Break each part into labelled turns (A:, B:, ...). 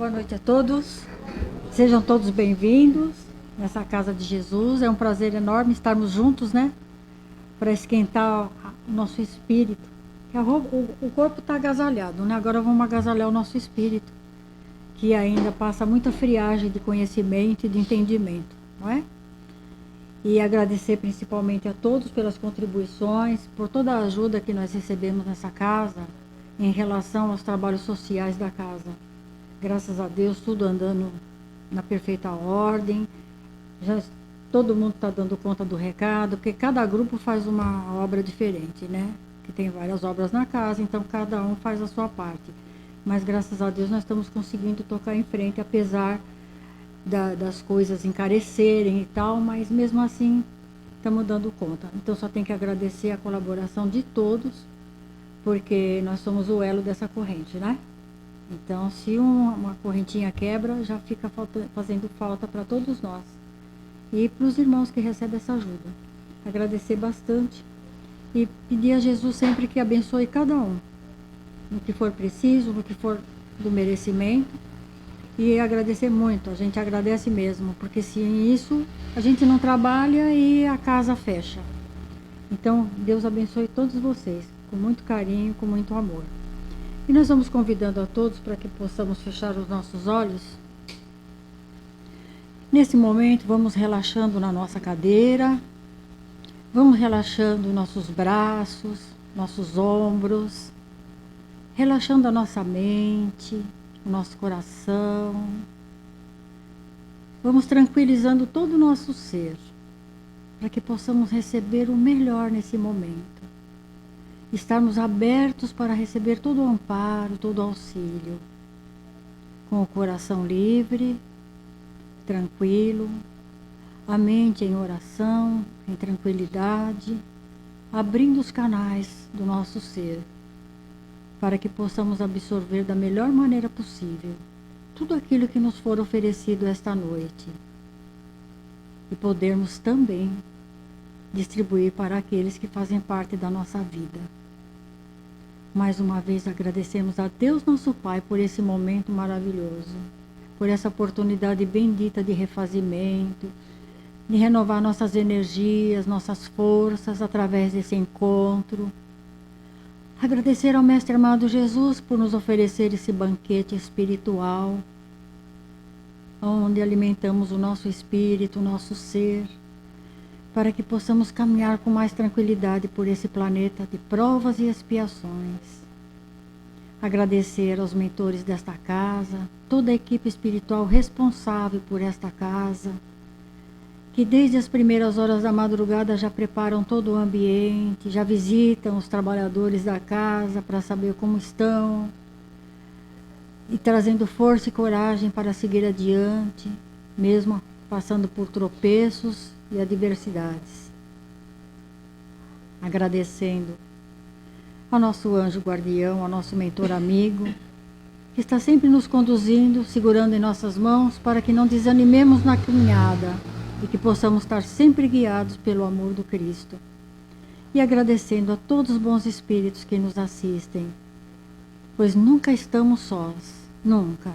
A: Boa noite a todos. Sejam todos bem-vindos nessa casa de Jesus. É um prazer enorme estarmos juntos, né? Para esquentar o nosso espírito. O corpo está agasalhado, né? Agora vamos agasalhar o nosso espírito, que ainda passa muita friagem de conhecimento e de entendimento, não é? E agradecer principalmente a todos pelas contribuições, por toda a ajuda que nós recebemos nessa casa em relação aos trabalhos sociais da casa. Graças a Deus, tudo andando na perfeita ordem. Já todo mundo está dando conta do recado, porque cada grupo faz uma obra diferente, né? Que tem várias obras na casa, então cada um faz a sua parte. Mas graças a Deus nós estamos conseguindo tocar em frente, apesar das coisas encarecerem e tal, mas mesmo assim estamos dando conta. Então só tem que agradecer a colaboração de todos, porque nós somos o elo dessa corrente, né? Então, se uma correntinha quebra, já fica fazendo falta para todos nós. E para os irmãos que recebem essa ajuda. Agradecer bastante e pedir a Jesus sempre que abençoe cada um, no que for preciso, no que for do merecimento. E agradecer muito, a gente agradece mesmo, porque sem isso a gente não trabalha e a casa fecha. Então, Deus abençoe todos vocês, com muito carinho, com muito amor. E nós vamos convidando a todos para que possamos fechar os nossos olhos. Nesse momento, vamos relaxando na nossa cadeira, vamos relaxando nossos braços, nossos ombros, relaxando a nossa mente, o nosso coração. Vamos tranquilizando todo o nosso ser, para que possamos receber o melhor nesse momento. Estarmos abertos para receber todo o amparo, todo o auxílio. Com o coração livre, tranquilo, a mente em oração, em tranquilidade, abrindo os canais do nosso ser, para que possamos absorver da melhor maneira possível tudo aquilo que nos for oferecido esta noite. E podermos também distribuir para aqueles que fazem parte da nossa vida. Mais uma vez agradecemos a Deus nosso Pai por esse momento maravilhoso, por essa oportunidade bendita de refazimento, de renovar nossas energias, nossas forças através desse encontro. Agradecer ao Mestre amado Jesus por nos oferecer esse banquete espiritual, onde alimentamos o nosso espírito, o nosso ser, para que possamos caminhar com mais tranquilidade por esse planeta de provas e expiações. Agradecer aos mentores desta casa, toda a equipe espiritual responsável por esta casa, que desde as primeiras horas da madrugada já preparam todo o ambiente, já visitam os trabalhadores da casa para saber como estão, e trazendo força e coragem para seguir adiante, mesmo passando por tropeços e adversidades. Agradecendo ao nosso anjo guardião, ao nosso mentor amigo, que está sempre nos conduzindo, segurando em nossas mãos, para que não desanimemos na caminhada e que possamos estar sempre guiados pelo amor do Cristo. E agradecendo a todos os bons espíritos que nos assistem, pois nunca estamos sós, nunca.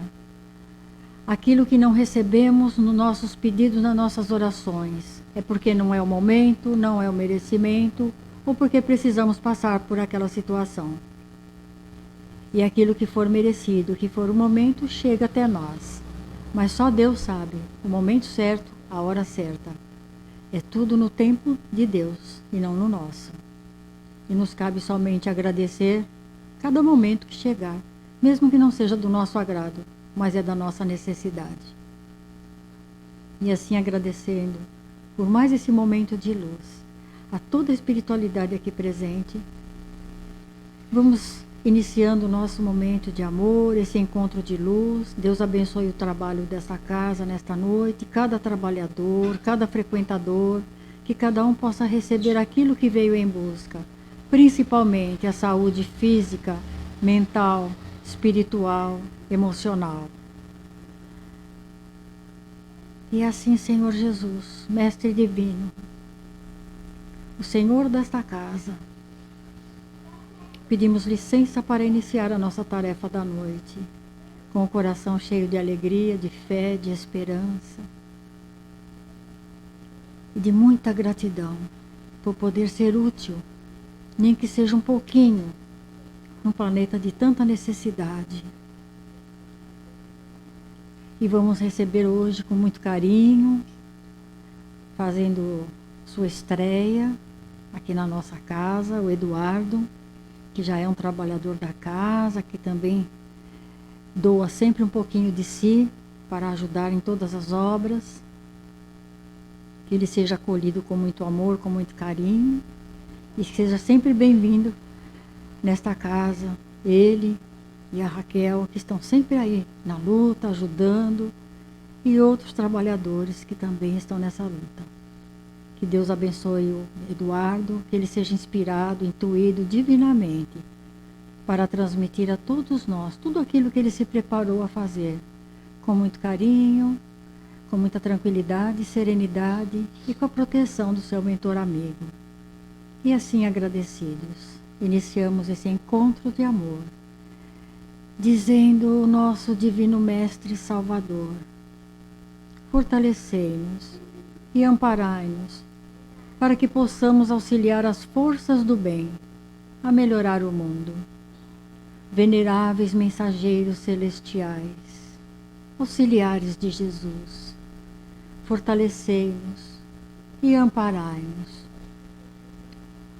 A: Aquilo que não recebemos nos nossos pedidos, nas nossas orações, é porque não é o momento, não é o merecimento, ou porque precisamos passar por aquela situação. E aquilo que for merecido, que for o momento, chega até nós. Mas só Deus sabe o momento certo, a hora certa. É tudo no tempo de Deus e não no nosso. E nos cabe somente agradecer cada momento que chegar, mesmo que não seja do nosso agrado, mas é da nossa necessidade. E assim agradecendo por mais esse momento de luz, a toda a espiritualidade aqui presente, vamos iniciando o nosso momento de amor, esse encontro de luz. Deus abençoe o trabalho dessa casa nesta noite, cada trabalhador, cada frequentador, que cada um possa receber aquilo que veio em busca, principalmente a saúde física, mental, espiritual, emocional. E assim, Senhor Jesus, Mestre Divino, o Senhor desta casa, pedimos licença para iniciar a nossa tarefa da noite, com o coração cheio de alegria, de fé, de esperança e de muita gratidão por poder ser útil, nem que seja um pouquinho, num planeta de tanta necessidade. E vamos receber hoje com muito carinho, fazendo sua estreia aqui na nossa casa, o Eduardo, que já é um trabalhador da casa, que também doa sempre um pouquinho de si para ajudar em todas as obras. Que ele seja acolhido com muito amor, com muito carinho, e que seja sempre bem-vindo nesta casa, ele e a Raquel, que estão sempre aí na luta, ajudando, e outros trabalhadores que também estão nessa luta. Que Deus abençoe o Eduardo, que ele seja inspirado, intuído divinamente para transmitir a todos nós tudo aquilo que ele se preparou a fazer, com muito carinho, com muita tranquilidade, serenidade e com a proteção do seu mentor amigo. E assim agradecidos, iniciamos esse encontro de amor, dizendo o nosso Divino Mestre Salvador: fortalecei-nos e amparai-nos, para que possamos auxiliar as forças do bem a melhorar o mundo. Veneráveis mensageiros celestiais, auxiliares de Jesus, fortalecei-nos e amparai-nos,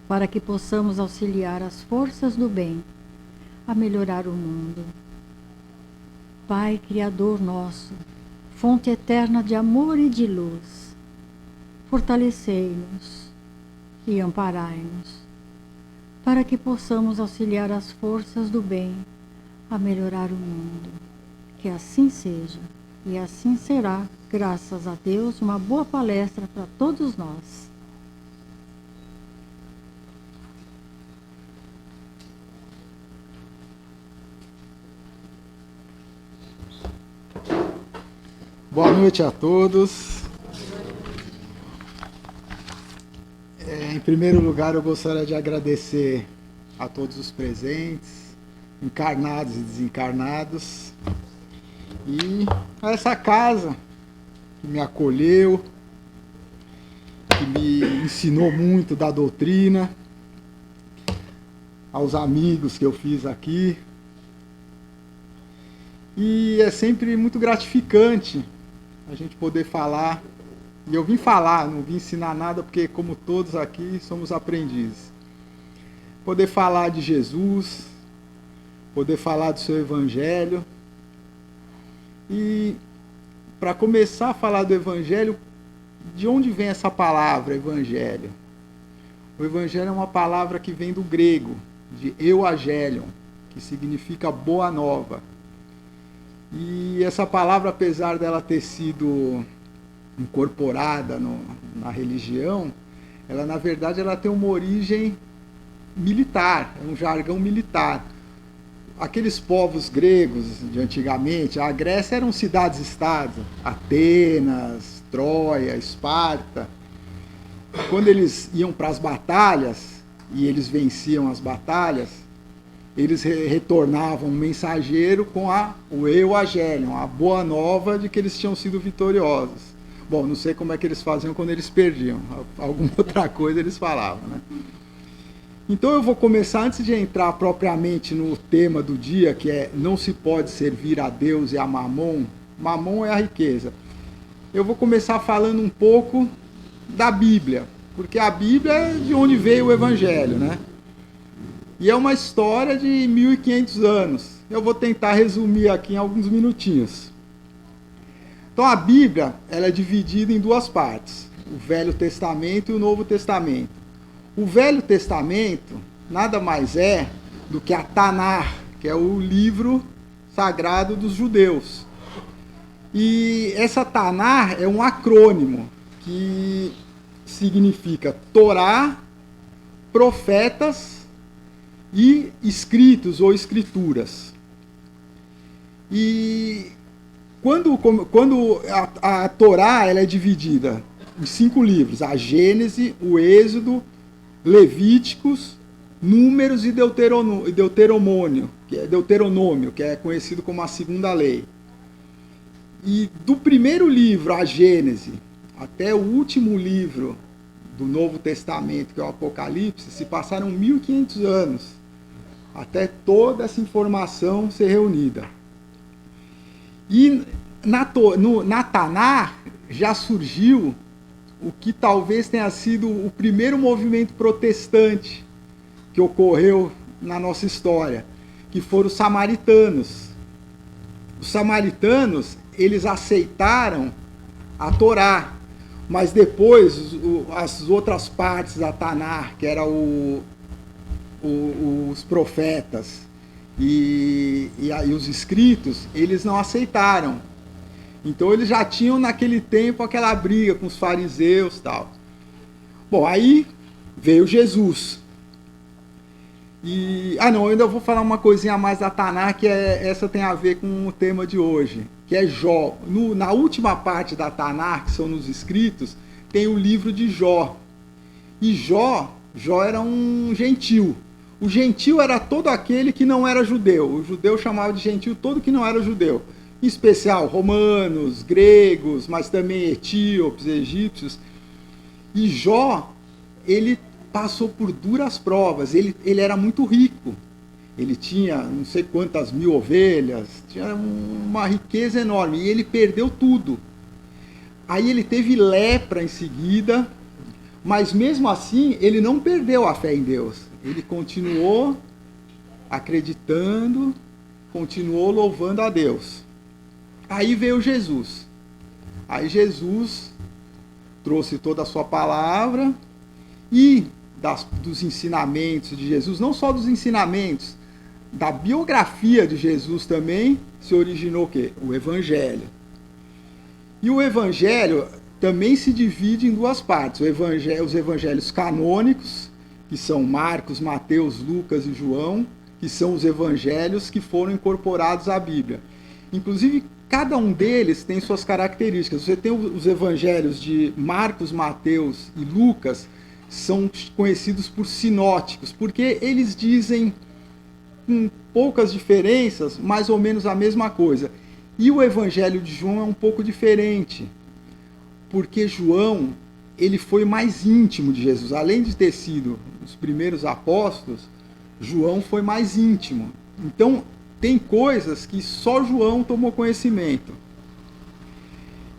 A: para que possamos auxiliar as forças do bem a melhorar o mundo. Pai Criador nosso, fonte eterna de amor e de luz, fortalecei-nos e amparai-nos, para que possamos auxiliar as forças do bem a melhorar o mundo. Que assim seja, e assim será, graças a Deus. Uma boa palestra para todos nós.
B: Boa noite a todos. Em primeiro lugar, eu gostaria de agradecer a todos os presentes, encarnados e desencarnados, e a essa casa que me acolheu, que me ensinou muito da doutrina, aos amigos que eu fiz aqui. E é sempre muito gratificante a gente poder falar. E eu vim falar, não vim ensinar nada, porque como todos aqui somos aprendizes. Poder falar de Jesus, poder falar do seu Evangelho. E para começar a falar do Evangelho, de onde vem essa palavra Evangelho? O Evangelho é uma palavra que vem do grego, de euangelion, que significa boa nova. E essa palavra, apesar dela ter sido incorporada na religião, ela na verdade ela tem uma origem militar, é um jargão militar. Aqueles povos gregos de antigamente, a Grécia eram cidades-estado, Atenas, Troia, Esparta. Quando eles iam para as batalhas e eles venciam as batalhas, eles retornavam um mensageiro com o euangelion, a boa nova de que eles tinham sido vitoriosos. Bom, não sei como é que eles faziam quando eles perdiam. Alguma outra coisa eles falavam, né? Então eu vou começar, antes de entrar propriamente no tema do dia, que é não se pode servir a Deus e a Mamon. Mamon é a riqueza. Eu vou começar falando um pouco da Bíblia, porque a Bíblia é de onde veio o Evangelho, né? E é uma história de 1500 anos. Eu vou tentar resumir aqui em alguns minutinhos. Então a Bíblia ela é dividida em duas partes, o Velho Testamento e o Novo Testamento. O Velho Testamento nada mais é do que a Tanar, que é o livro sagrado dos judeus. E essa Tanar é um acrônimo que significa Torá, profetas e escritos ou escrituras. E quando a Torá ela é dividida em 5 livros, a Gênese, o Êxodo, Levíticos, Números e Deuteronômio. que é Deuteronômio, que é conhecido como a segunda lei. E do primeiro livro, a Gênese, até o último livro do Novo Testamento, que é o Apocalipse, se passaram 1500 anos até toda essa informação ser reunida. E na Tanakh já surgiu o que talvez tenha sido o primeiro movimento protestante que ocorreu na nossa história, que foram os samaritanos. Os samaritanos, eles aceitaram a Torá, mas depois as outras partes da Tanakh, que eram os profetas e os escritos, eles não aceitaram. Então eles já tinham naquele tempo aquela briga com os fariseus e tal. Bom, aí veio Jesus. Eu ainda vou falar uma coisinha a mais da Tanakh, que essa tem a ver com o tema de hoje, que é Jó. Na última parte da Tanakh, que são nos escritos, tem o livro de Jó. E Jó era um gentil. O gentil era todo aquele que não era judeu. O judeu chamava de gentil todo que não era judeu. Em especial romanos, gregos, mas também etíopes, egípcios. E Jó, ele passou por duras provas. Ele era muito rico. Ele tinha não sei quantas mil ovelhas, tinha uma riqueza enorme. E ele perdeu tudo. Aí ele teve lepra em seguida, mas mesmo assim ele não perdeu a fé em Deus. Ele continuou acreditando, continuou louvando a Deus. Aí veio Jesus. Aí Jesus trouxe toda a sua palavra e dos ensinamentos de Jesus, não só dos ensinamentos, da biografia de Jesus também, se originou o quê? O Evangelho. E o Evangelho também se divide em duas partes. Os evangelhos canônicos, que são Marcos, Mateus, Lucas e João, que são os evangelhos que foram incorporados à Bíblia. Inclusive, cada um deles tem suas características. Você tem os evangelhos de Marcos, Mateus e Lucas, são conhecidos por sinóticos, porque eles dizem, com poucas diferenças, mais ou menos a mesma coisa. E o evangelho de João é um pouco diferente, porque João, ele foi mais íntimo de Jesus. Além de ter sido os primeiros apóstolos, João foi mais íntimo. Então, tem coisas que só João tomou conhecimento.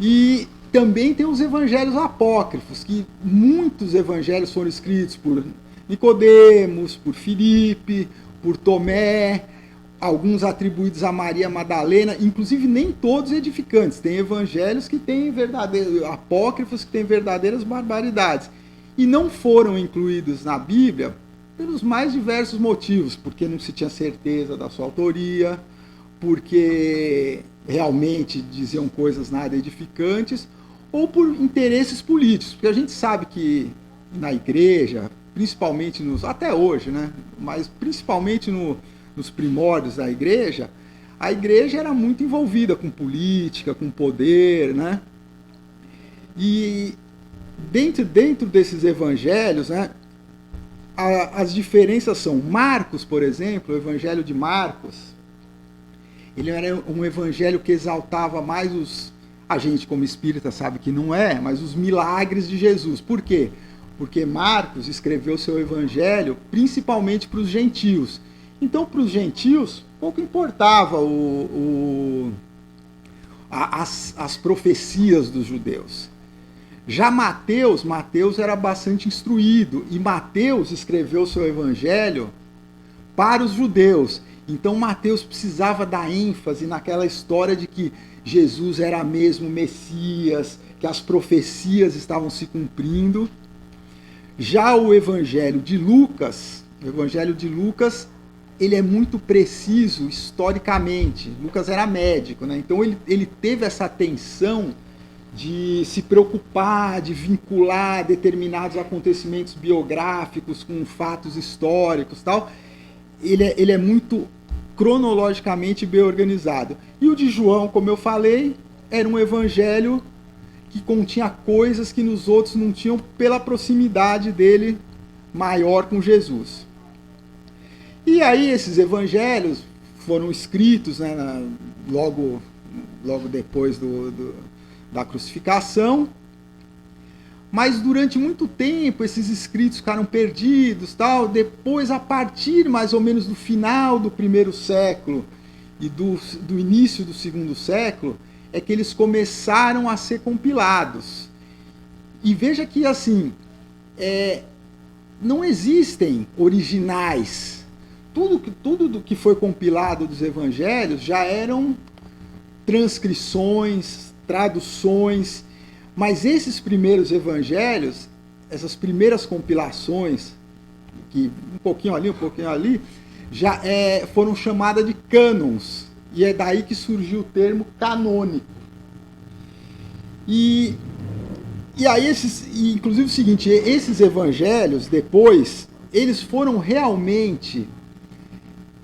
B: E também tem os evangelhos apócrifos, que muitos evangelhos foram escritos por Nicodemos, por Filipe, por Tomé, alguns atribuídos a Maria Madalena, inclusive nem todos edificantes. Tem evangelhos que têm apócrifos que têm verdadeiras barbaridades. E não foram incluídos na Bíblia pelos mais diversos motivos, porque não se tinha certeza da sua autoria, porque realmente diziam coisas nada edificantes, ou por interesses políticos, porque a gente sabe que na igreja, principalmente até hoje, né? Mas principalmente nos primórdios da igreja, a igreja era muito envolvida com política, com poder, né? E dentro desses evangelhos, né, as diferenças são: Marcos, por exemplo, o evangelho de Marcos, ele era um evangelho que exaltava mais a gente como espírita sabe que não é, mas os milagres de Jesus. Por quê? Porque Marcos escreveu seu evangelho principalmente para os gentios. Então, para os gentios, pouco importava as profecias dos judeus. Já Mateus era bastante instruído, e Mateus escreveu seu evangelho para os judeus. Então Mateus precisava dar ênfase naquela história de que Jesus era mesmo Messias, que as profecias estavam se cumprindo. Já o evangelho de Lucas, ele é muito preciso historicamente. Lucas era médico, né? Então ele teve essa atenção de se preocupar, de vincular determinados acontecimentos biográficos com fatos históricos, tal. Ele é muito cronologicamente bem organizado. E o de João, como eu falei, era um evangelho que continha coisas que nos outros não tinham, pela proximidade dele maior com Jesus. E aí esses evangelhos foram escritos, né, logo depois da crucificação. Mas durante muito tempo esses escritos ficaram perdidos, tal. Depois, a partir mais ou menos do final do primeiro século e do início do segundo século, é que eles começaram a ser compilados. E veja que, assim, não existem originais. Tudo do que foi compilado dos evangelhos já eram transcrições, traduções, mas esses primeiros evangelhos, essas primeiras compilações, que um pouquinho ali, já foram chamadas de cânons, e é daí que surgiu o termo canônico. E aí, inclusive o seguinte, esses evangelhos, depois, eles foram realmente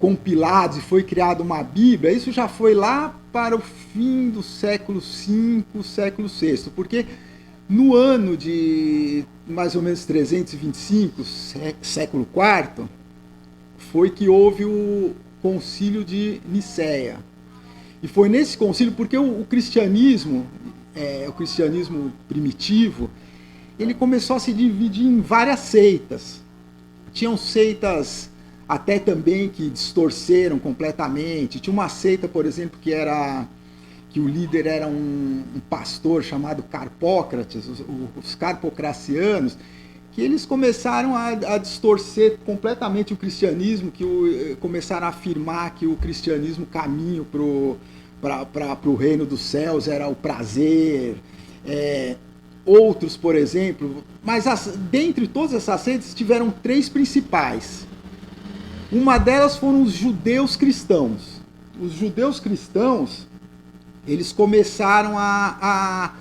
B: compilados e foi criada uma Bíblia. Isso já foi lá para o fim do século V, século VI, porque no ano de mais ou menos 325, século IV, foi que houve o concílio de Nicéia. E foi nesse concílio, porque o cristianismo primitivo, ele começou a se dividir em várias seitas. Tinham seitas até também que distorceram completamente. Tinha uma seita, por exemplo, que o líder era um pastor chamado Carpócrates, os carpocracianos, que eles começaram a distorcer completamente o cristianismo, começaram a afirmar que o cristianismo, caminho para o reino dos céus, era o prazer. Outros, por exemplo, mas dentre todas essas seitas tiveram três principais. Uma delas foram os judeus cristãos. Os judeus cristãos, eles começaram a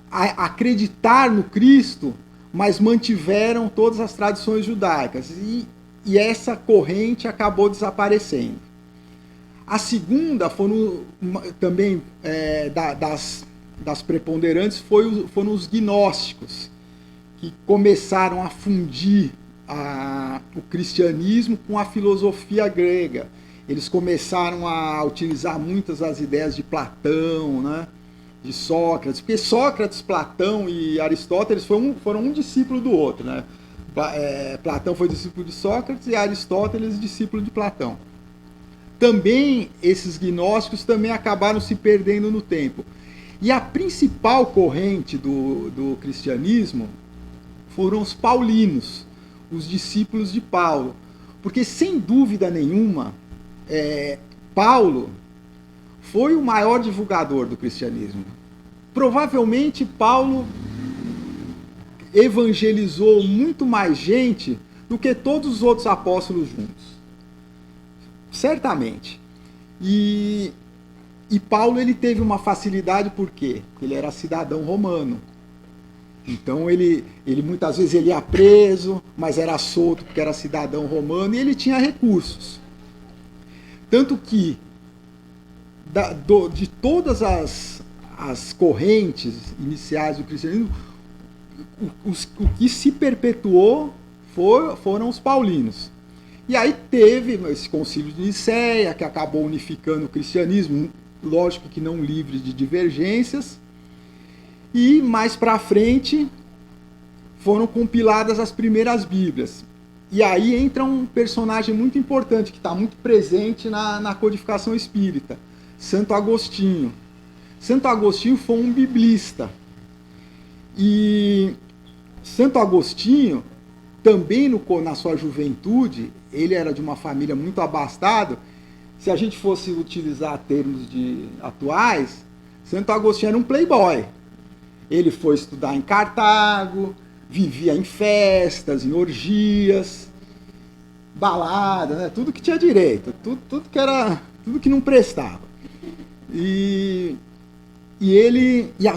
B: acreditar no Cristo, mas mantiveram todas as tradições judaicas. E essa corrente acabou desaparecendo. A segunda foram também das preponderantes foram os gnósticos, que começaram a fundir o cristianismo com a filosofia grega. Eles começaram a utilizar muitas das ideias de Platão, né, de Sócrates, porque Sócrates, Platão e Aristóteles foram um discípulo do outro, né? Platão foi discípulo de Sócrates e Aristóteles discípulo de Platão. Também esses gnósticos também acabaram se perdendo no tempo. E a principal corrente do cristianismo foram os paulinos, os discípulos de Paulo. Porque, sem dúvida nenhuma, Paulo foi o maior divulgador do cristianismo. Provavelmente, Paulo evangelizou muito mais gente do que todos os outros apóstolos juntos. Certamente. E Paulo, ele teve uma facilidade, por quê? Porque ele era cidadão romano. Então ele muitas vezes ele ia preso, mas era solto porque era cidadão romano, e ele tinha recursos. Tanto que de todas as correntes iniciais do cristianismo, o que se perpetuou foram os paulinos. E aí teve esse concílio de Nicéia, que acabou unificando o cristianismo, lógico que não livre de divergências. E mais para frente foram compiladas as primeiras Bíblias. E aí entra um personagem muito importante, que está muito presente na codificação espírita, Santo Agostinho. Santo Agostinho foi um biblista. E Santo Agostinho, também na sua juventude, ele era de uma família muito abastada. Se a gente fosse utilizar termos atuais, Santo Agostinho era um playboy. Ele foi estudar em Cartago, vivia em festas, em orgias, balada, né? Tudo que tinha direito, tudo que não prestava.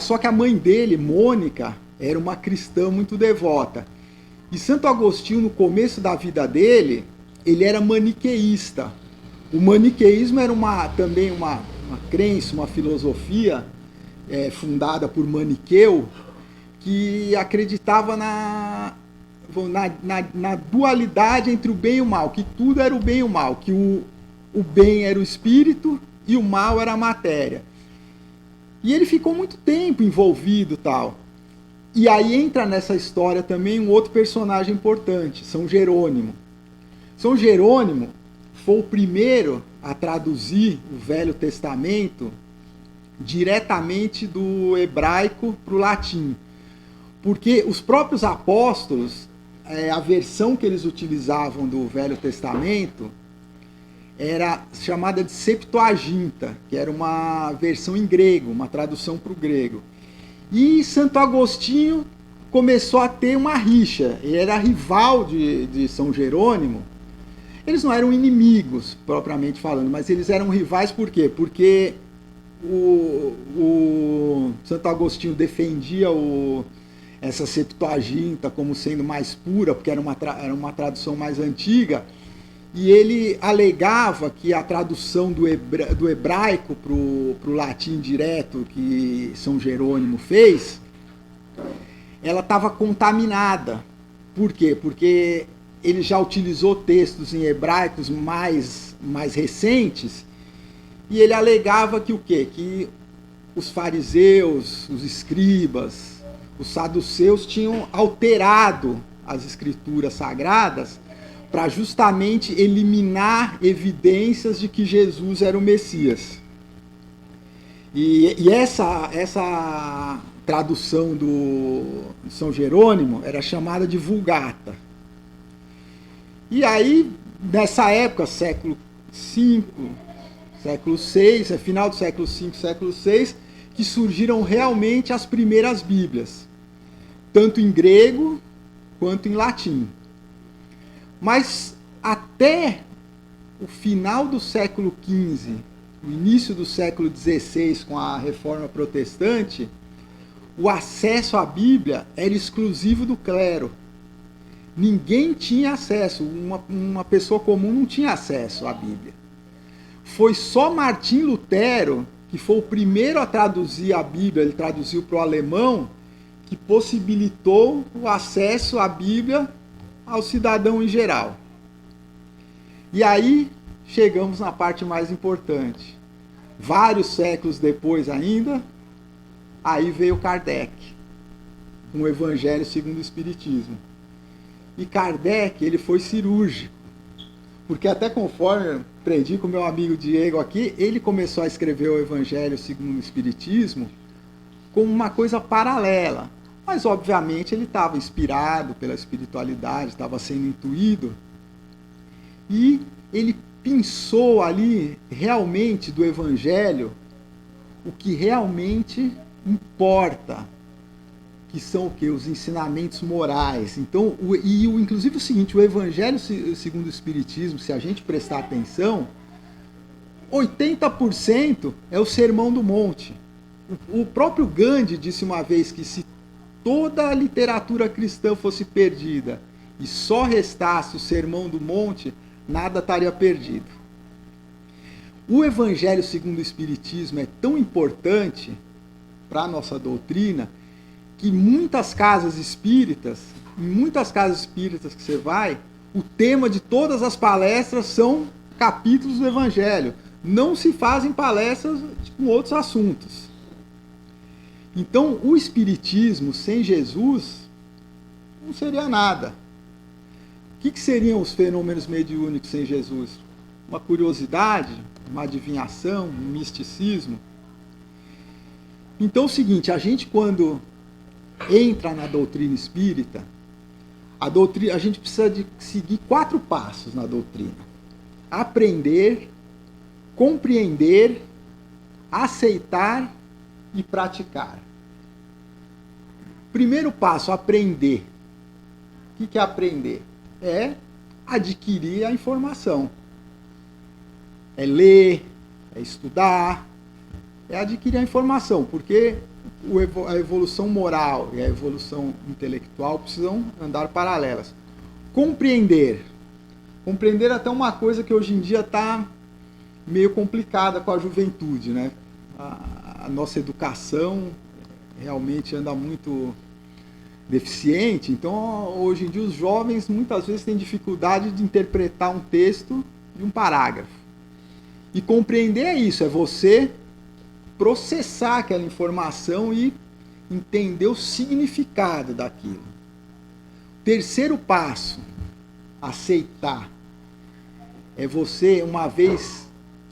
B: Só que a mãe dele, Mônica, era uma cristã muito devota. E Santo Agostinho, no começo da vida dele, ele era maniqueísta. O maniqueísmo era também uma crença, uma filosofia fundada por Maniqueu, que acreditava na dualidade entre o bem e o mal, que tudo era o bem e o mal, que o bem era o espírito e o mal era a matéria. E ele ficou muito tempo envolvido tal. E aí entra nessa história também um outro personagem importante, São Jerônimo. São Jerônimo foi o primeiro a traduzir o Velho Testamento diretamente do hebraico para o latim. Porque os próprios apóstolos, a versão que eles utilizavam do Velho Testamento era chamada de Septuaginta, que era uma versão em grego, uma tradução para o grego. E Santo Agostinho começou a ter uma rixa. Ele era rival de São Jerônimo. Eles não eram inimigos, propriamente falando, mas eles eram rivais por quê? Porque o Santo Agostinho defendia essa Septuaginta como sendo mais pura, porque era uma tradução mais antiga, e ele alegava que a tradução do hebraico para o latim direto que São Jerônimo fez, ela estava contaminada. Por quê? Porque ele já utilizou textos em hebraicos mais recentes, e ele alegava que o quê? Que os fariseus, os escribas, os saduceus tinham alterado as escrituras sagradas para justamente eliminar evidências de que Jesus era o Messias. E essa tradução de São Jerônimo era chamada de Vulgata. E aí, nessa época, século V, século VI, final do século V, século VI, que surgiram realmente as primeiras Bíblias, tanto em grego quanto em latim. Mas até o final do século XV, o início do século XVI, com a Reforma Protestante, o acesso à Bíblia era exclusivo do clero. Ninguém tinha acesso, uma pessoa comum não tinha acesso à Bíblia. Foi só Martim Lutero, que foi o primeiro a traduzir a Bíblia, ele traduziu para o alemão, que possibilitou o acesso à Bíblia ao cidadão em geral. E aí chegamos na parte mais importante. Vários séculos depois ainda, aí veio Kardec, com o Evangelho segundo o Espiritismo. E Kardec, ele foi cirúrgico, porque até conforme aprendi com meu amigo Diego aqui, ele começou a escrever o Evangelho segundo o Espiritismo como uma coisa paralela. Mas, obviamente, ele estava inspirado pela espiritualidade, estava sendo intuído. E ele pensou ali, realmente, do Evangelho, o que realmente importa, que são o quê? Os ensinamentos morais. Então, inclusive o seguinte, o Evangelho segundo o Espiritismo, se a gente prestar atenção, 80% é o Sermão do Monte. O próprio Gandhi disse uma vez que se toda a literatura cristã fosse perdida e só restasse o Sermão do Monte, nada estaria perdido. O Evangelho segundo o Espiritismo é tão importante para a nossa doutrina que muitas casas espíritas que você vai, o tema de todas as palestras são capítulos do Evangelho. Não se fazem palestras com outros assuntos. Então, o Espiritismo sem Jesus não seria nada. O que seriam os fenômenos mediúnicos sem Jesus? Uma curiosidade, uma adivinhação, um misticismo? Então, é o seguinte, a gente quando entra na doutrina espírita, a gente precisa de seguir 4 passos na doutrina. Aprender, compreender, aceitar e praticar. Primeiro passo, aprender. O que é aprender? É adquirir a informação. É ler, é estudar, é adquirir a informação, porque a evolução moral e a evolução intelectual precisam andar paralelas. Compreender. Compreender até uma coisa que hoje em dia está meio complicada com a juventude, né? A nossa educação realmente anda muito deficiente, então hoje em dia os jovens muitas vezes têm dificuldade de interpretar um texto de um parágrafo. E compreender é isso, é você processar aquela informação e entender o significado daquilo. Terceiro passo, aceitar. É você, uma vez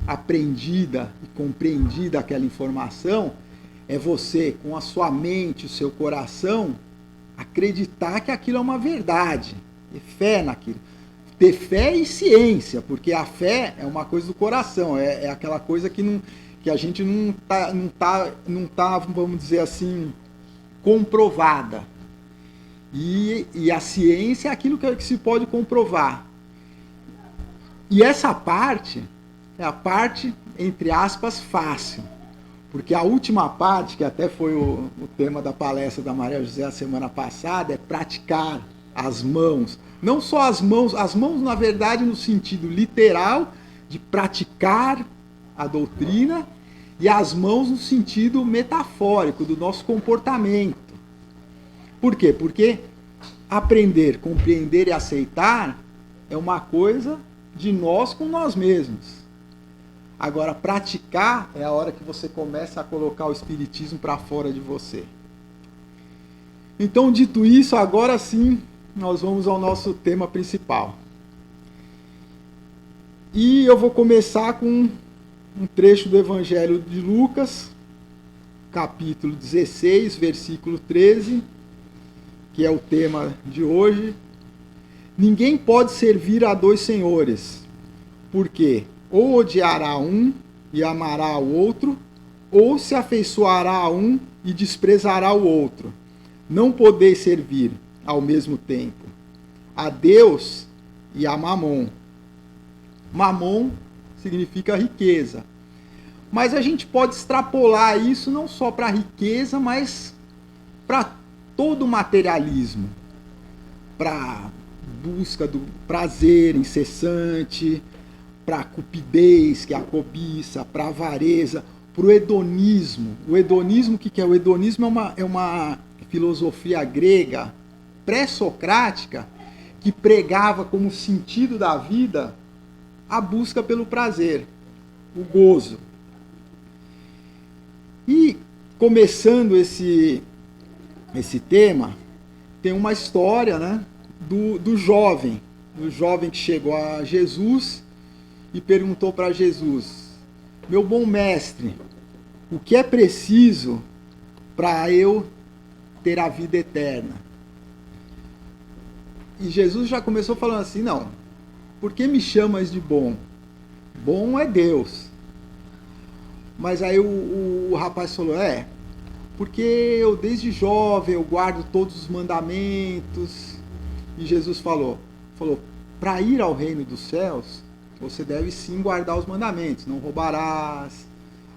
B: aprendida e compreendida aquela informação, é você, com a sua mente, o seu coração, acreditar que aquilo é uma verdade, ter fé naquilo. Ter fé e ciência, porque a fé é uma coisa do coração, é aquela coisa que a gente não tá, vamos dizer assim, comprovada. E a ciência é aquilo que se pode comprovar. E essa parte é a parte, entre aspas, fácil. Porque a última parte, que até foi o tema da palestra da Maria José a semana passada, é praticar as mãos. Não só as mãos, na verdade, no sentido literal de praticar a doutrina, e as mãos no sentido metafórico do nosso comportamento. Por quê? Porque aprender, compreender e aceitar é uma coisa de nós com nós mesmos. Agora, praticar é a hora que você começa a colocar o espiritismo para fora de você. Então, dito isso, agora sim, nós vamos ao nosso tema principal. E eu vou começar com um trecho do Evangelho de Lucas, capítulo 16, versículo 13, que é o tema de hoje. Ninguém pode servir a dois senhores, porque ou odiará um e amará o outro, ou se afeiçoará a um e desprezará o outro. Não podeis servir ao mesmo tempo a Deus e a Mamon. Mamon significa riqueza. Mas a gente pode extrapolar isso não só para a riqueza, mas para todo o materialismo. Para busca do prazer incessante, para a cupidez, que é a cobiça, para a avareza, para o hedonismo. O hedonismo, o que é? O hedonismo é uma filosofia grega pré-socrática que pregava como sentido da vida a busca pelo prazer, o gozo. E, começando esse tema, tem uma história, né, do jovem que chegou a Jesus e perguntou para Jesus: meu bom mestre, o que é preciso para eu ter a vida eterna? E Jesus já começou falando assim: não, por que me chamas de bom? Bom é Deus. Mas aí o rapaz falou: porque eu desde jovem eu guardo todos os mandamentos. E Jesus falou, para ir ao reino dos céus, você deve sim guardar os mandamentos. Não roubarás,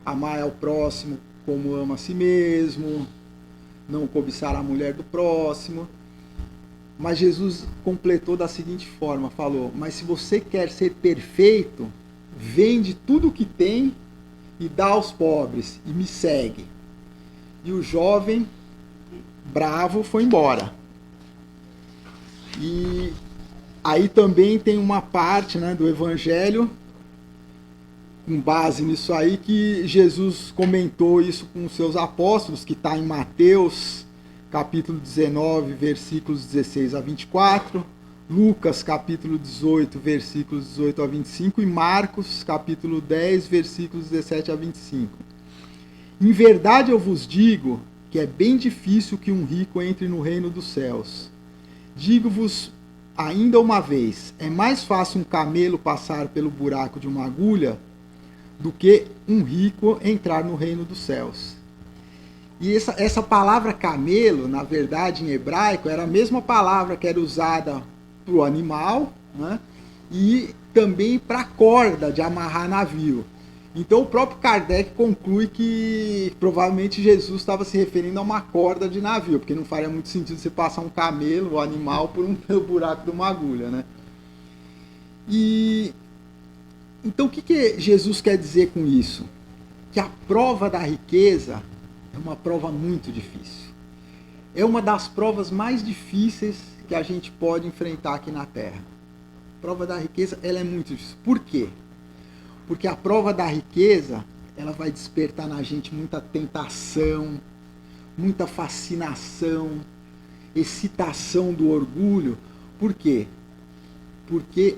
B: amar ao próximo como ama a si mesmo, não cobiçar a mulher do próximo. Mas Jesus completou da seguinte forma, falou: mas se você quer ser perfeito, vende tudo o que tem e dá aos pobres e me segue. E o jovem bravo foi embora. E aí também tem uma parte, né, do Evangelho, com base nisso aí, que Jesus comentou isso com os seus apóstolos, que está em Mateus, capítulo 19, versículos 16 a 24, Lucas, capítulo 18, versículos 18 a 25, e Marcos, capítulo 10, versículos 17 a 25. Em verdade eu vos digo que é bem difícil que um rico entre no reino dos céus. Digo-vos ainda uma vez, é mais fácil um camelo passar pelo buraco de uma agulha do que um rico entrar no reino dos céus. E essa palavra camelo, na verdade, em hebraico, era a mesma palavra que era usada para o animal, né? E também para a corda de amarrar navio. Então o próprio Kardec conclui que provavelmente Jesus estava se referindo a uma corda de navio, porque não faria muito sentido você passar um camelo, um animal, pelo buraco de uma agulha, né? E então o que Jesus quer dizer com isso? Que a prova da riqueza é uma prova muito difícil. É uma das provas mais difíceis que a gente pode enfrentar aqui na Terra. A prova da riqueza, ela é muito difícil. Por quê? Porque a prova da riqueza, ela vai despertar na gente muita tentação, muita fascinação, excitação do orgulho. Por quê? Porque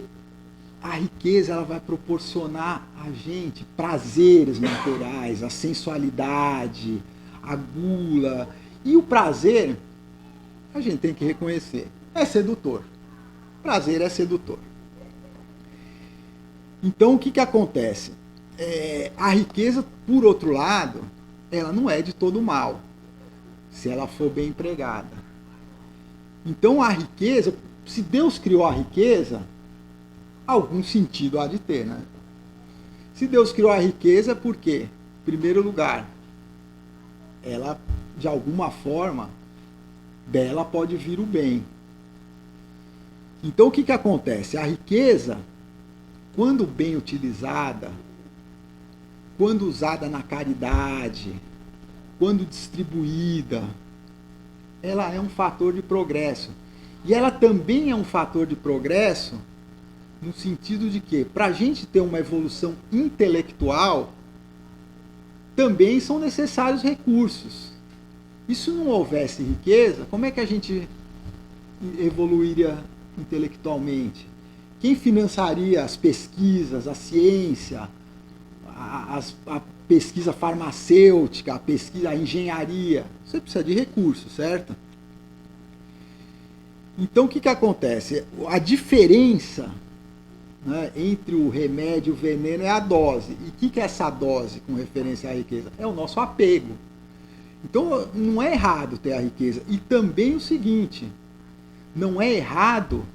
B: a riqueza ela vai proporcionar a gente prazeres materiais, a sensualidade, a gula. E o prazer, a gente tem que reconhecer, é sedutor. Prazer é sedutor. Então o que acontece? A riqueza, por outro lado, ela não é de todo mal, se ela for bem empregada. Então a riqueza, se Deus criou a riqueza, algum sentido há de ter, né? Se Deus criou a riqueza, por quê? Em primeiro lugar, ela, de alguma forma, dela pode vir o bem. Então o que acontece? A riqueza, quando bem utilizada, quando usada na caridade, quando distribuída, ela é um fator de progresso. E ela também é um fator de progresso no sentido de que, para a gente ter uma evolução intelectual, também são necessários recursos. E se não houvesse riqueza, como é que a gente evoluiria intelectualmente? Quem financiaria as pesquisas, a ciência, a pesquisa farmacêutica, a engenharia? Você precisa de recursos, certo? Então o que acontece? A diferença, né, entre o remédio e o veneno é a dose. E o que é essa dose com referência à riqueza? É o nosso apego. Então não é errado ter a riqueza. E também o seguinte, não é errado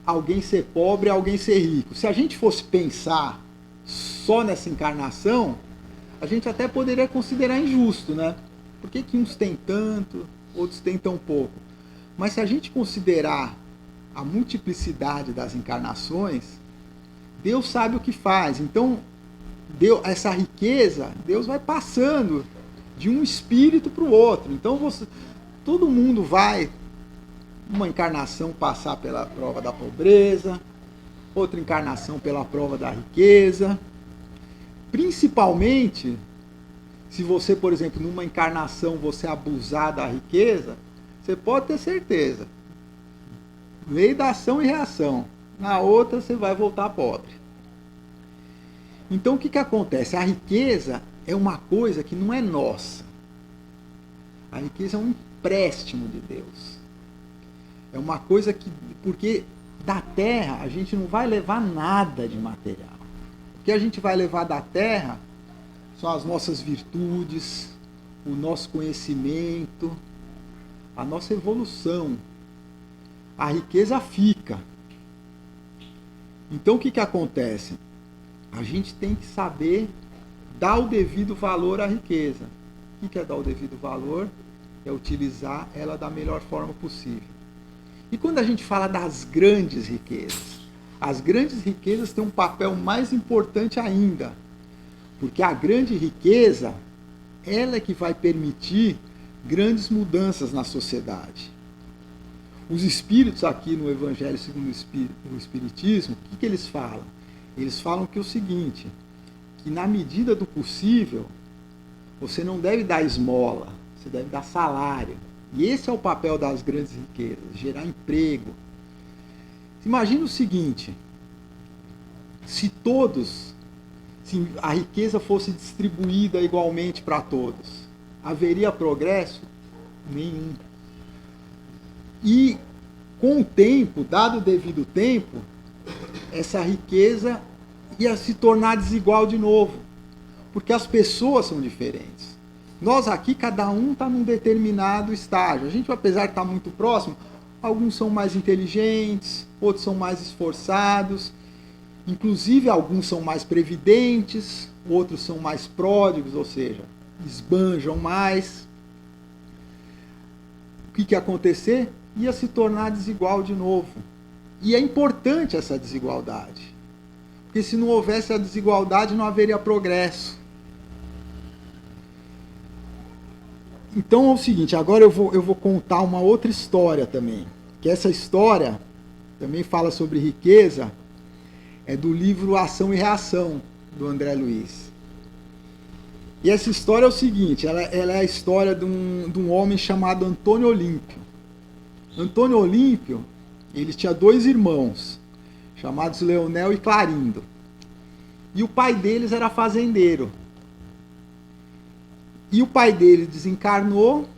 B: alguém ser pobre e alguém ser rico. Se a gente fosse pensar só nessa encarnação, a gente até poderia considerar injusto, né? Por que uns têm tanto, outros têm tão pouco? Mas se a gente considerar a multiplicidade das encarnações, Deus sabe o que faz. Então, essa riqueza, Deus vai passando de um espírito para o outro. Então, todo mundo vai, uma encarnação, passar pela prova da pobreza, outra encarnação pela prova da riqueza. Principalmente, se você, por exemplo, numa encarnação você abusar da riqueza, você pode ter certeza. Lei da ação e reação. Na outra você vai voltar pobre. Então o que acontece? A riqueza é uma coisa que não é nossa. A riqueza é um empréstimo de Deus. É uma coisa que... Porque da terra a gente não vai levar nada de material. O que a gente vai levar da terra são as nossas virtudes, o nosso conhecimento, a nossa evolução. A riqueza fica. Então o que acontece? A gente tem que saber dar o devido valor à riqueza. O que é dar o devido valor? É utilizar ela da melhor forma possível. E quando a gente fala das grandes riquezas, as grandes riquezas têm um papel mais importante ainda. Porque a grande riqueza, ela é que vai permitir grandes mudanças na sociedade. Os espíritos aqui no Evangelho segundo o Espiritismo, o que eles falam? Eles falam que é o seguinte, que na medida do possível, você não deve dar esmola, você deve dar salário. E esse é o papel das grandes riquezas, gerar emprego. Imagina o seguinte, se a riqueza fosse distribuída igualmente para todos, haveria progresso? Nenhum. E com o tempo, dado o devido tempo, essa riqueza ia se tornar desigual de novo. Porque as pessoas são diferentes. Nós aqui, cada um está num determinado estágio. A gente, apesar de estar muito próximo, alguns são mais inteligentes, outros são mais esforçados, inclusive alguns são mais previdentes, outros são mais pródigos, ou seja, esbanjam mais. O que ia acontecer? Ia se tornar desigual de novo. E é importante essa desigualdade. Porque se não houvesse a desigualdade, não haveria progresso. Então é o seguinte, agora eu vou contar uma outra história também. Que essa história também fala sobre riqueza. É do livro Ação e Reação, do André Luiz. E essa história é o seguinte, ela é a história de um homem chamado Antônio Olímpio. Antônio Olímpio, ele tinha 2 irmãos, chamados Leonel e Clarindo. E o pai deles era fazendeiro. E o pai dele desencarnou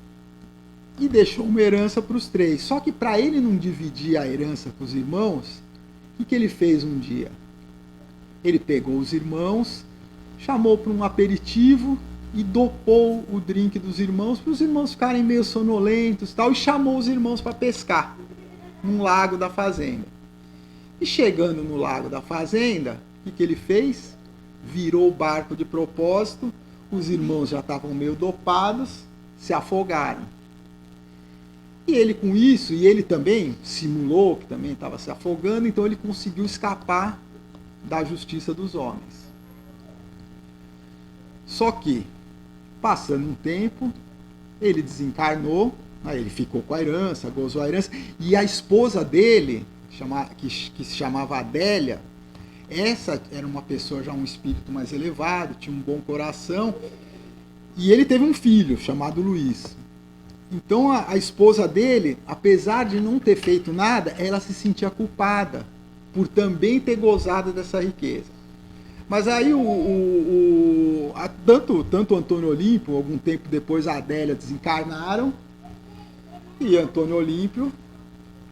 B: e deixou uma herança para os 3. Só que para ele não dividir a herança com os irmãos, o que ele fez um dia? Ele pegou os irmãos, chamou para um aperitivo e dopou o drink dos irmãos para os irmãos ficarem meio sonolentos e tal, e chamou os irmãos para pescar num lago da fazenda. E chegando no lago da fazenda, o que ele fez? Virou o barco de propósito, os irmãos já estavam meio dopados, se afogaram. E ele com isso, e ele também simulou que também estava se afogando, então ele conseguiu escapar da justiça dos homens. Só que, passando um tempo, ele desencarnou, aí ele ficou com a herança, gozou a herança, e a esposa dele, que se chamava Adélia, essa era uma pessoa já um espírito mais elevado, tinha um bom coração, e ele teve um filho chamado Luiz. Então a esposa dele, apesar de não ter feito nada, ela se sentia culpada por também ter gozado dessa riqueza. Mas aí tanto o Antônio Olímpio, algum tempo depois a Adélia desencarnaram, e Antônio Olímpio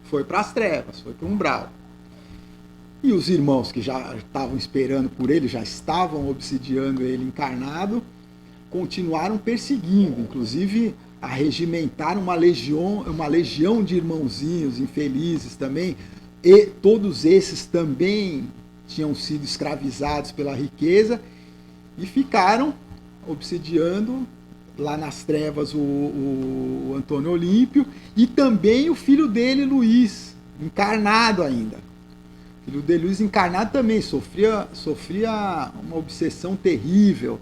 B: foi para as trevas, foi para o umbral. E os irmãos que já estavam esperando por ele, já estavam obsidiando ele encarnado, continuaram perseguindo, inclusive arregimentaram uma legião de irmãozinhos infelizes também, e todos esses também tinham sido escravizados pela riqueza e ficaram obsidiando lá nas trevas o Antônio Olímpio e também o filho dele, Luiz, encarnado ainda. O filho dele, Luiz, encarnado também, sofria uma obsessão terrível.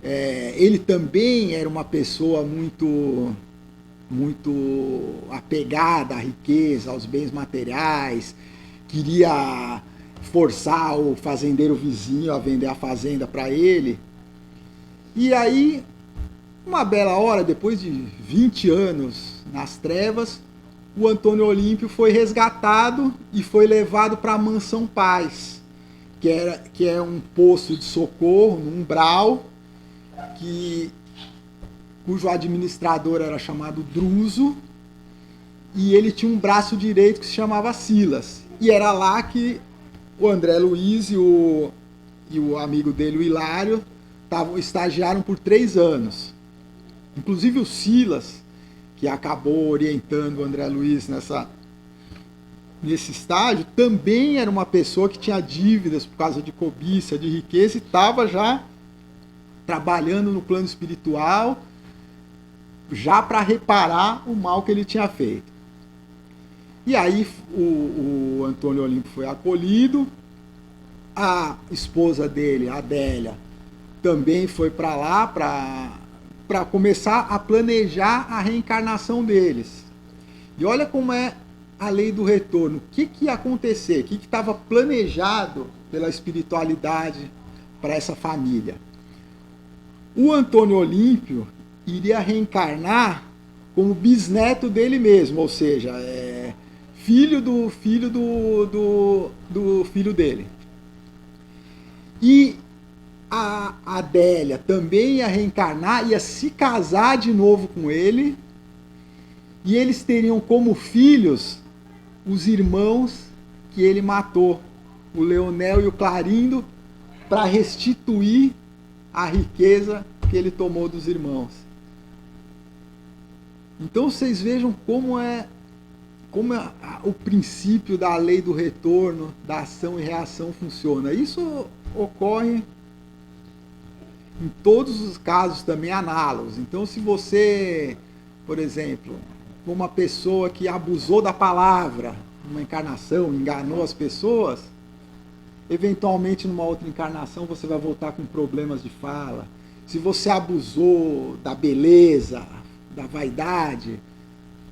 B: Ele também era uma pessoa muito apegada à riqueza, aos bens materiais, queria forçar o fazendeiro vizinho a vender a fazenda para ele. E aí, uma bela hora, depois de 20 anos nas trevas, o Antônio Olímpio foi resgatado e foi levado para a Mansão Paz, que é um posto de socorro, num umbral, cujo administrador era chamado Druso, e ele tinha um braço direito que se chamava Silas. E era lá que o André Luiz e o amigo dele, o Hilário, estagiaram por 3 anos. Inclusive o Silas, que acabou orientando o André Luiz nesse estágio, também era uma pessoa que tinha dívidas por causa de cobiça, de riqueza, e estava já trabalhando no plano espiritual, já para reparar o mal que ele tinha feito. E aí o Antônio Olímpio foi acolhido, a esposa dele, a Adélia, também foi para lá para começar a planejar a reencarnação deles. E olha como é a lei do retorno. O que ia acontecer? O que estava planejado pela espiritualidade para essa família? O Antônio Olímpio iria reencarnar como bisneto dele mesmo, ou seja, filho do filho do filho dele. E a Adélia também ia reencarnar, ia se casar de novo com ele, e eles teriam como filhos os irmãos que ele matou, o Leonel e o Clarindo, para restituir a riqueza que ele tomou dos irmãos. Então vocês vejam como é o princípio da lei do retorno, da ação e reação funciona. Isso ocorre em todos os casos também análogos. Então, se você, por exemplo, uma pessoa que abusou da palavra, numa encarnação, enganou as pessoas, eventualmente numa outra encarnação você vai voltar com problemas de fala. Se você abusou da beleza, da vaidade,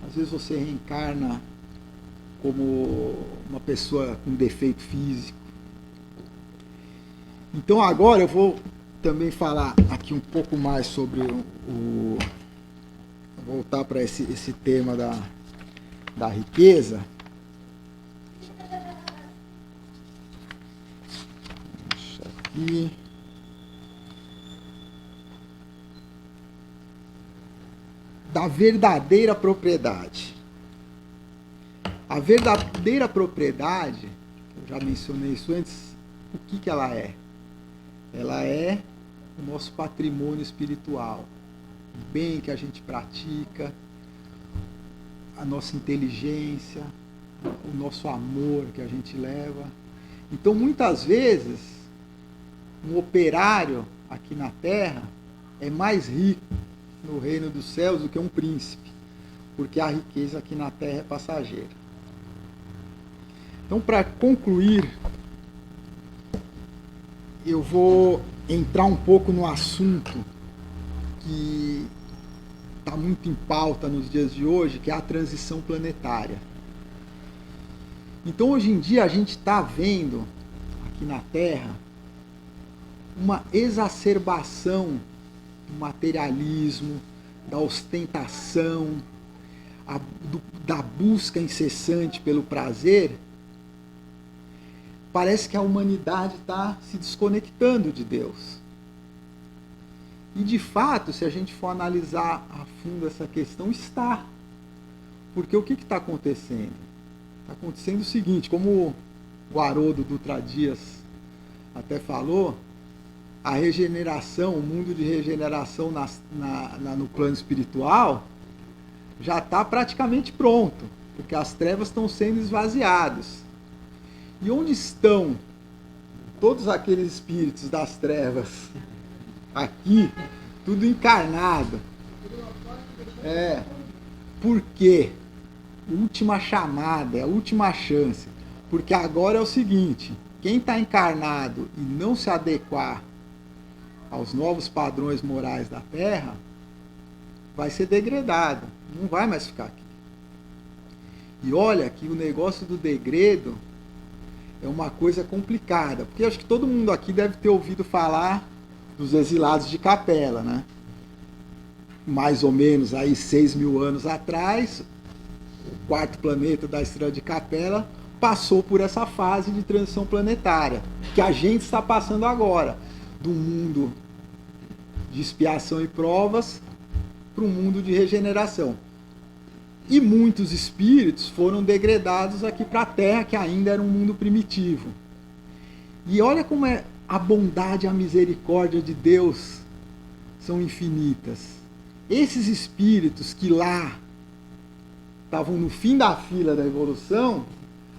B: às vezes você reencarna como uma pessoa com defeito físico, Então agora eu vou também falar aqui um pouco mais sobre voltar para esse tema da riqueza. Deixa aqui. Da verdadeira propriedade. A verdadeira propriedade, eu já mencionei isso antes, o que ela é? Ela é o nosso patrimônio espiritual, o bem que a gente pratica, a nossa inteligência, o nosso amor que a gente leva. Então, muitas vezes, um operário aqui na Terra é mais rico no reino dos céus do que um príncipe, porque a riqueza aqui na Terra é passageira. Então, para concluir, eu vou entrar um pouco no assunto que está muito em pauta nos dias de hoje, que é a transição planetária. Então, hoje em dia, a gente está vendo aqui na Terra uma exacerbação do materialismo, da ostentação, da busca incessante pelo prazer. Parece que a humanidade está se desconectando de Deus. E de fato, se a gente for analisar a fundo essa questão, está. Porque o que está acontecendo? Está acontecendo o seguinte, como o Haroldo Dutra Dias até falou, a regeneração, o mundo de regeneração no plano espiritual já está praticamente pronto, porque as trevas estão sendo esvaziadas. E onde estão todos aqueles espíritos das trevas? Aqui, tudo encarnado. Por quê? Última chamada, é a última chance. Porque agora é o seguinte, quem está encarnado e não se adequar aos novos padrões morais da Terra, vai ser degradado, não vai mais ficar aqui. E olha que o negócio do degredo é uma coisa complicada, porque acho que todo mundo aqui deve ter ouvido falar dos exilados de Capela, né? Mais ou menos aí 6.000 anos atrás, o quarto planeta da estrela de Capela passou por essa fase de transição planetária, que a gente está passando agora, do mundo de expiação e provas para um mundo de regeneração. E muitos espíritos foram degradados aqui para a Terra, que ainda era um mundo primitivo. E olha como a bondade e a misericórdia de Deus são infinitas. Esses espíritos que lá estavam no fim da fila da evolução,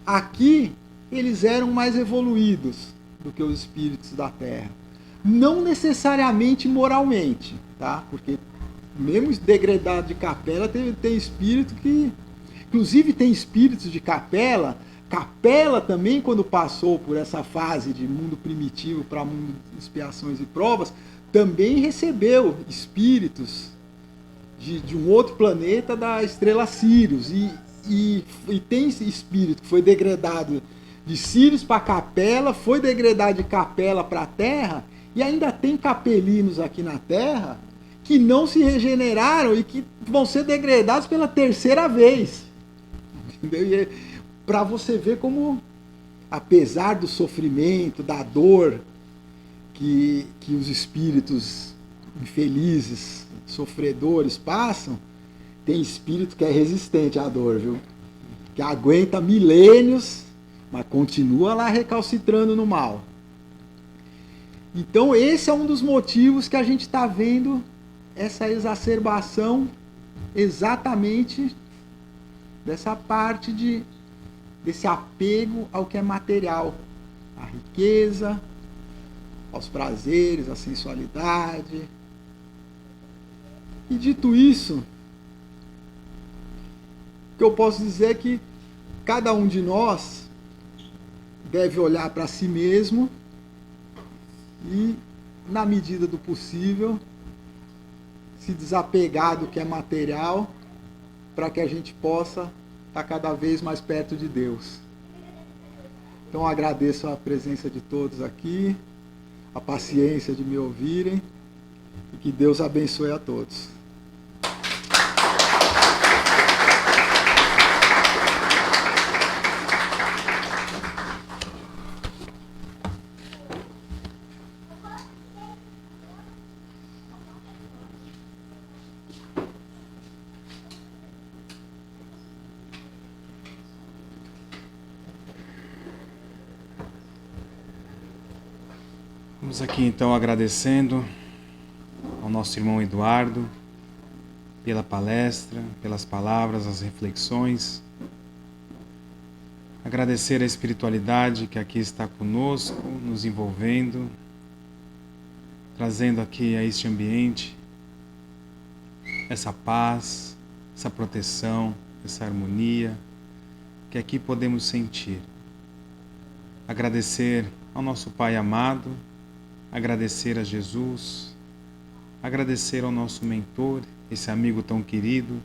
B: aqui eles eram mais evoluídos do que os espíritos da Terra. Não necessariamente moralmente, tá? Porque mesmo degradado de Capela, tem espírito que... Inclusive tem espíritos de Capela. Capela também, quando passou por essa fase de mundo primitivo para mundo de expiações e provas, também recebeu espíritos de um outro planeta da estrela Sírius. E tem esse espírito que foi degradado de Sírius para Capela, foi degradado de Capela para a Terra, e ainda tem capelinos aqui na Terra que não se regeneraram e que vão ser degradados pela terceira vez. Entendeu? Para você ver como, apesar do sofrimento, da dor que os espíritos infelizes, sofredores passam, tem espírito que é resistente à dor, viu? Que aguenta milênios, mas continua lá recalcitrando no mal. Então esse é um dos motivos que a gente está vendo essa exacerbação exatamente dessa parte desse apego ao que é material, à riqueza, aos prazeres, à sensualidade. E dito isso, o que eu posso dizer é que cada um de nós deve olhar para si mesmo e, na medida do possível, se desapegar do que é material, para que a gente possa estar cada vez mais perto de Deus. Então agradeço a presença de todos aqui, a paciência de me ouvirem e que Deus abençoe a todos.
C: Vamos aqui então agradecendo ao nosso irmão Eduardo pela palestra, pelas palavras, as reflexões. Agradecer a espiritualidade que aqui está conosco, nos envolvendo, trazendo aqui a este ambiente essa paz, essa proteção, essa harmonia que aqui podemos sentir. Agradecer ao nosso Pai amado, agradecer a Jesus, agradecer ao nosso mentor, esse amigo tão querido,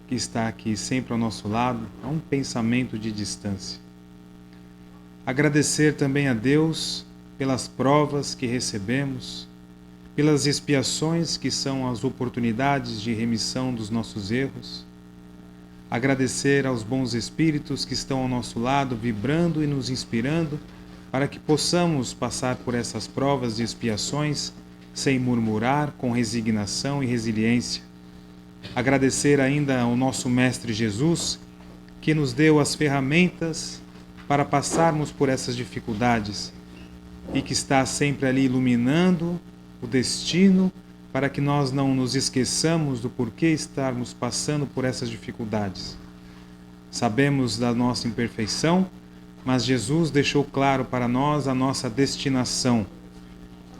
C: que está aqui sempre ao nosso lado, a um pensamento de distância. Agradecer também a Deus pelas provas que recebemos, pelas expiações que são as oportunidades de remissão dos nossos erros. Agradecer aos bons espíritos que estão ao nosso lado, vibrando e nos inspirando, para que possamos passar por essas provas e expiações sem murmurar, com resignação e resiliência. Agradecer ainda ao nosso Mestre Jesus, que nos deu as ferramentas para passarmos por essas dificuldades e que está sempre ali iluminando o destino para que nós não nos esqueçamos do porquê estarmos passando por essas dificuldades. Sabemos da nossa imperfeição, mas Jesus deixou claro para nós a nossa destinação.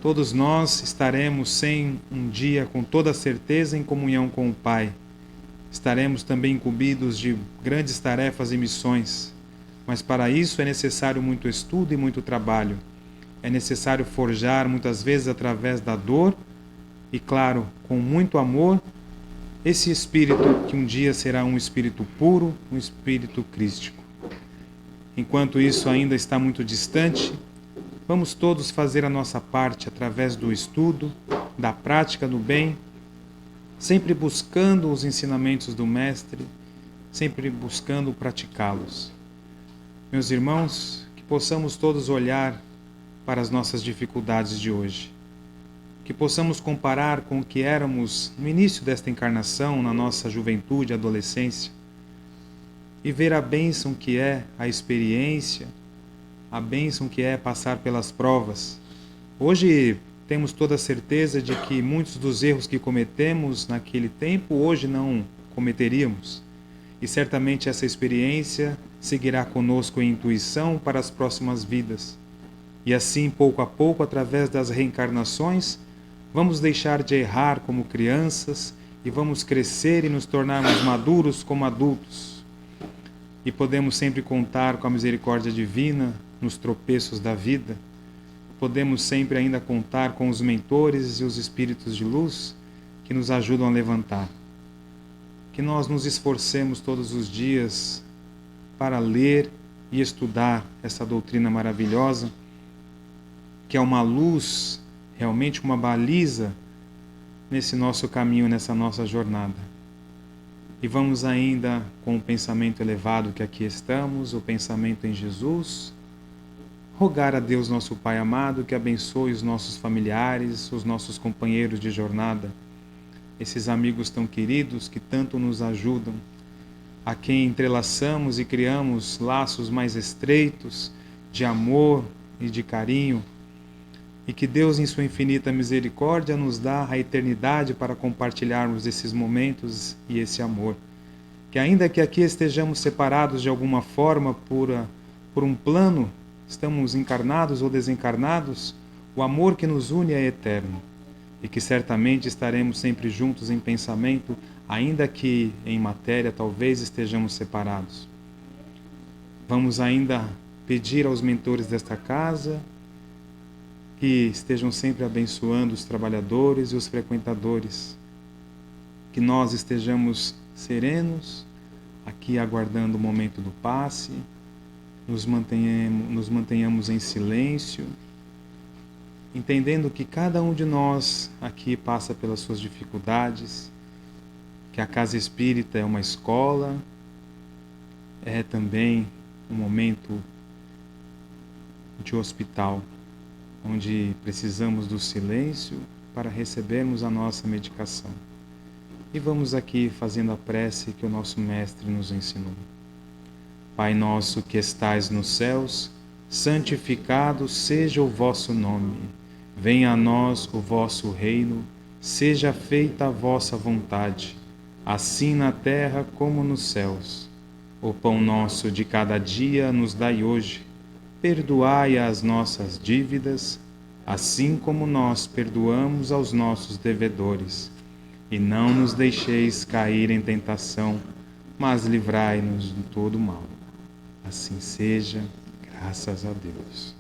C: Todos nós estaremos um dia com toda certeza em comunhão com o Pai. Estaremos também incumbidos de grandes tarefas e missões, mas para isso é necessário muito estudo e muito trabalho. É necessário forjar muitas vezes através da dor e, claro, com muito amor, esse espírito que um dia será um espírito puro, um espírito crístico. Enquanto isso ainda está muito distante, vamos todos fazer a nossa parte através do estudo, da prática do bem, sempre buscando os ensinamentos do Mestre, sempre buscando praticá-los. Meus irmãos, que possamos todos olhar para as nossas dificuldades de hoje, que possamos comparar com o que éramos no início desta encarnação, na nossa juventude e adolescência, e ver a bênção que é a experiência, a bênção que é passar pelas provas. Hoje temos toda a certeza de que muitos dos erros que cometemos naquele tempo, hoje não cometeríamos. E certamente essa experiência seguirá conosco em intuição para as próximas vidas. E assim, pouco a pouco, através das reencarnações, vamos deixar de errar como crianças e vamos crescer e nos tornarmos maduros como adultos. E podemos sempre contar com a misericórdia divina nos tropeços da vida. Podemos sempre ainda contar com os mentores e os espíritos de luz que nos ajudam a levantar. Que nós nos esforcemos todos os dias para ler e estudar essa doutrina maravilhosa, que é uma luz, realmente uma baliza nesse nosso caminho, nessa nossa jornada. E vamos ainda com o pensamento elevado que aqui estamos, o pensamento em Jesus, rogar a Deus, nosso Pai amado, que abençoe os nossos familiares, os nossos companheiros de jornada, esses amigos tão queridos que tanto nos ajudam, a quem entrelaçamos e criamos laços mais estreitos de amor e de carinho, e que Deus, em sua infinita misericórdia, nos dá a eternidade para compartilharmos esses momentos e esse amor. Que ainda que aqui estejamos separados de alguma forma por um plano, estamos encarnados ou desencarnados, o amor que nos une é eterno. E que certamente estaremos sempre juntos em pensamento, ainda que em matéria talvez estejamos separados. Vamos ainda pedir aos mentores desta casa que estejam sempre abençoando os trabalhadores e os frequentadores, que nós estejamos serenos, aqui aguardando o momento do passe, nos mantenhamos em silêncio entendendo que cada um de nós aqui passa pelas suas dificuldades, que a casa espírita é uma escola, é também um momento de hospital, onde precisamos do silêncio para recebermos a nossa medicação. E vamos aqui fazendo a prece que o nosso Mestre nos ensinou. Pai nosso que estais nos céus, santificado seja o vosso nome. Venha a nós o vosso reino, seja feita a vossa vontade, assim na terra como nos céus. O pão nosso de cada dia nos dai hoje. Perdoai as nossas dívidas, assim como nós perdoamos aos nossos devedores. E não nos deixeis cair em tentação, mas livrai-nos de todo mal. Assim seja, graças a Deus.